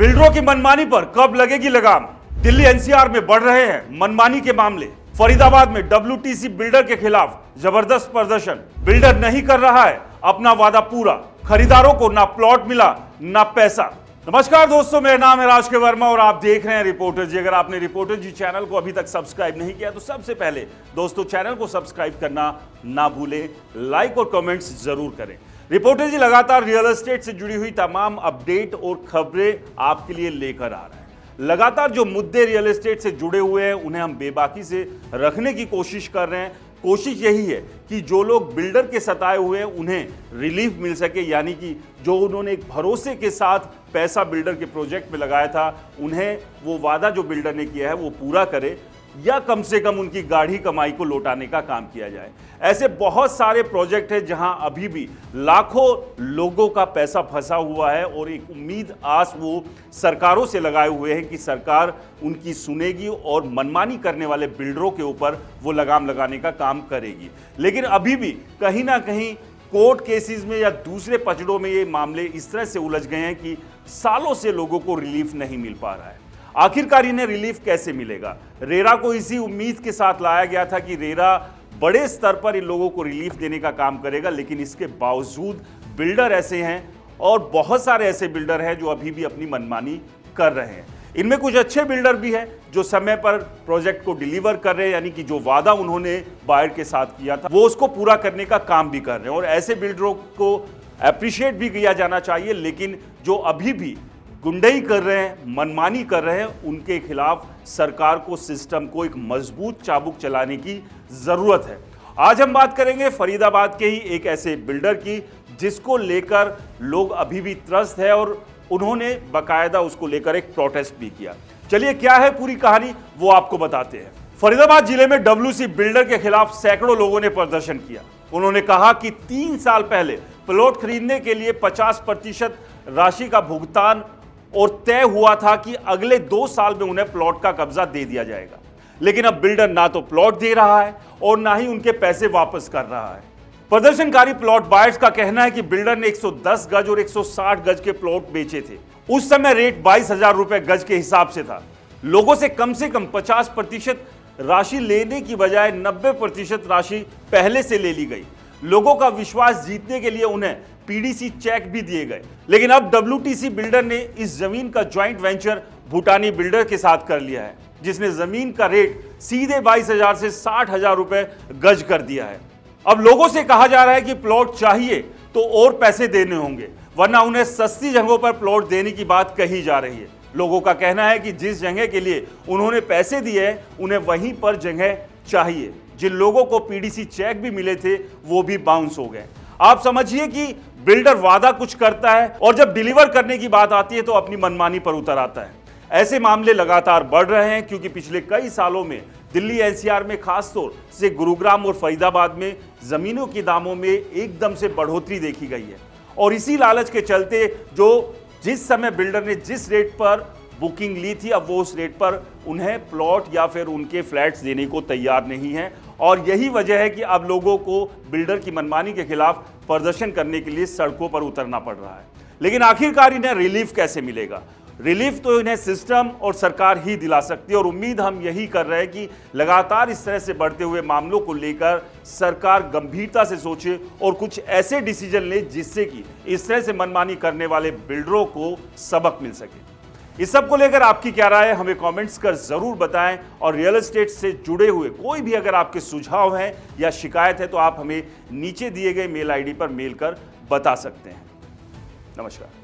बिल्डरों की मनमानी पर कब लगेगी लगाम? दिल्ली एनसीआर में बढ़ रहे हैं मनमानी के मामले। फरीदाबाद में डब्ल्यूटीसी बिल्डर के खिलाफ जबरदस्त प्रदर्शन। बिल्डर नहीं कर रहा है अपना वादा पूरा, खरीदारों को ना प्लॉट मिला ना पैसा। नमस्कार दोस्तों, मेरा नाम है राज वर्मा और आप देख रहे हैं रिपोर्टर जी। अगर आपने रिपोर्टर जी चैनल को अभी तक सब्सक्राइब नहीं किया तो सबसे पहले दोस्तों चैनल को सब्सक्राइब करना ना भूलें, लाइक और कमेंट्स जरूर करें। रिपोर्टर जी लगातार रियल एस्टेट से जुड़ी हुई तमाम अपडेट और खबरें आपके लिए लेकर आ रहे हैं। लगातार जो मुद्दे रियल एस्टेट से जुड़े हुए हैं उन्हें हम बेबाकी से रखने की कोशिश कर रहे हैं। कोशिश यही है कि जो लोग बिल्डर के सताए हुए हैं उन्हें रिलीफ मिल सके, यानी कि जो उन्होंने एक भरोसे के साथ पैसा बिल्डर के प्रोजेक्ट में लगाया था उन्हें वो वादा जो बिल्डर ने किया है वो पूरा करे, या कम से कम उनकी गाढ़ी कमाई को लौटाने का काम किया जाए। ऐसे बहुत सारे प्रोजेक्ट हैं जहां अभी भी लाखों लोगों का पैसा फंसा हुआ है और एक उम्मीद आस वो सरकारों से लगाए हुए हैं कि सरकार उनकी सुनेगी और मनमानी करने वाले बिल्डरों के ऊपर वो लगाम लगाने का काम करेगी। लेकिन अभी भी कहीं ना कहीं कोर्ट केसेस में या दूसरे पचड़ों में ये मामले इस तरह से उलझ गए हैं कि सालों से लोगों को रिलीफ नहीं मिल पा रहा है। आखिरकार इन्हें रिलीफ कैसे मिलेगा? रेरा को इसी उम्मीद के साथ लाया गया था कि रेरा बड़े स्तर पर इन लोगों को रिलीफ देने का काम करेगा, लेकिन इसके बावजूद बिल्डर ऐसे हैं और बहुत सारे ऐसे बिल्डर हैं जो अभी भी अपनी मनमानी कर रहे हैं। इनमें कुछ अच्छे बिल्डर भी हैं जो समय पर प्रोजेक्ट को डिलीवर कर रहे हैं, यानी कि जो वादा उन्होंने बायर के साथ किया था वो उसको पूरा करने का काम भी कर रहे हैं और ऐसे बिल्डरों को अप्रिशिएट भी किया जाना चाहिए। लेकिन जो अभी भी गुंडई कर रहे हैं, मनमानी कर रहे हैं, उनके खिलाफ सरकार को, सिस्टम को एक मजबूत चाबुक चलाने की जरूरत है। आज हम बात करेंगे फरीदाबाद के ही एक ऐसे बिल्डर की जिसको लेकर लोग अभी भी त्रस्त है और उन्होंने बाकायदा उसको लेकर एक प्रोटेस्ट भी किया। चलिए क्या है पूरी कहानी वो आपको बताते हैं। फरीदाबाद जिले में डब्ल्यूसी बिल्डर के खिलाफ सैकड़ों लोगों ने प्रदर्शन किया। उन्होंने कहा कि 3 साल पहले प्लॉट खरीदने के लिए 50% राशि का भुगतान और तय हुआ था कि अगले 2 साल में उन्हें प्लॉट का कब्जा दे दिया जाएगा, लेकिन अब बिल्डर ना तो प्लॉट दे रहा है और ना ही उनके पैसे वापस कर रहा है। प्रदर्शनकारी प्लॉट बायर्स का कहना है कि बिल्डर ने 110 गज और 160 गज के प्लॉट बेचे थे। उस समय रेट 22,000 रुपए गज के हिसाब से था। लोगों से कम 50% राशि लेने की बजाय 90% राशि पहले से ले ली गई। लोगों का विश्वास जीतने के लिए उन्हें पीडीसी चेक भी दिए गए। लेकिन अब डब्ल्यूटीसी बिल्डर ने इस जमीन का ज्वाइंट वेंचर भूटानी बिल्डर के साथ कर लिया है, जिसने जमीन का रेट सीधे 22,000 से 60,000 रुपए गज कर दिया है। अब लोगों से कहा जा रहा है कि प्लॉट चाहिए तो और पैसे देने होंगे, वरना उन्हें सस्ती जगहों पर प्लॉट देने की बात कही जा रही है। लोगों का कहना है कि जिस जगह के लिए उन्होंने पैसे दिए हैं उन्हें वहीं पर जगह चाहिए। जिन लोगों को पीडीसी चेक भी मिले थे वो भी बाउंस हो गए। आप समझिए कि बिल्डर वादा कुछ करता है और जब डिलीवर करने की बात आती है तो अपनी मनमानी पर उतर आता है। ऐसे मामले लगातार बढ़ रहे हैं क्योंकि पिछले कई सालों में दिल्ली एनसीआर में खासतौर से गुरुग्राम और फरीदाबाद में जमीनों के दामों में एकदम से बढ़ोतरी देखी गई है और इसी लालच के चलते जिस समय बिल्डर ने जिस रेट पर बुकिंग ली थी अब वो उस रेट पर उन्हें प्लॉट या फिर उनके फ्लैट्स देने को तैयार नहीं है। और यही वजह है कि अब लोगों को बिल्डर की मनमानी के खिलाफ प्रदर्शन करने के लिए सड़कों पर उतरना पड़ रहा है। लेकिन आखिरकार इन्हें रिलीफ कैसे मिलेगा? रिलीफ तो इन्हें सिस्टम और सरकार ही दिला सकती है और उम्मीद हम यही कर रहे हैं कि लगातार इस तरह से बढ़ते हुए मामलों को लेकर सरकार गंभीरता से सोचे और कुछ ऐसे डिसीजन ले जिससे कि इस तरह से मनमानी करने वाले बिल्डरों को सबक मिल सके। इस सब को लेकर आपकी क्या राय है हमें कमेंट्स कर जरूर बताएं और रियल एस्टेट से जुड़े हुए कोई भी अगर आपके सुझाव हैं या शिकायत है तो आप हमें नीचे दिए गए मेल आईडी पर मेल कर बता सकते हैं। नमस्कार।